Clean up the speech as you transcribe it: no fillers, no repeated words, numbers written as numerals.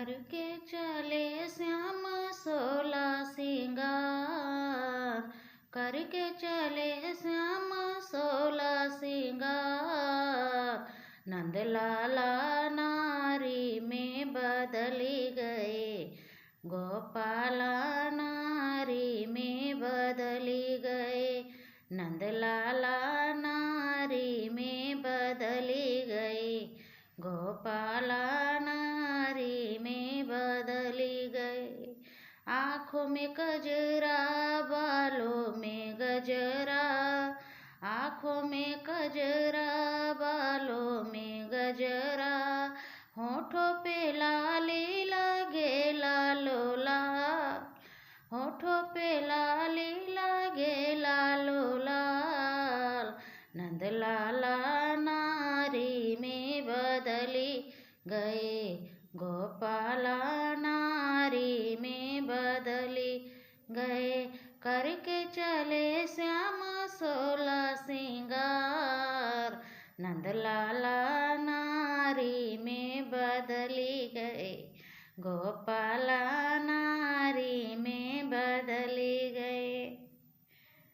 करके चले श्याम सोला सिंगार, करके चले श्याम सोला सिंगार। नंदलाला नारी में बदली गए, गोपाला नारी में बदली गए। नंदलाला नारी में बदली गई, गोपाला नारी में बदली गई। आँखों में कजरा, बालों में गजरा, आँखों में कजरा, बालों में गजरा। होठों पे लाली लगे लालो लाल, होठों पे लाली लगे लालो लाल। नंदलाला नारी में बदली गए, गोपाला नारी में बदली गए। करके चले श्याम सोला सिंगार, नंदलाला नारी में बदली गए, गोपाला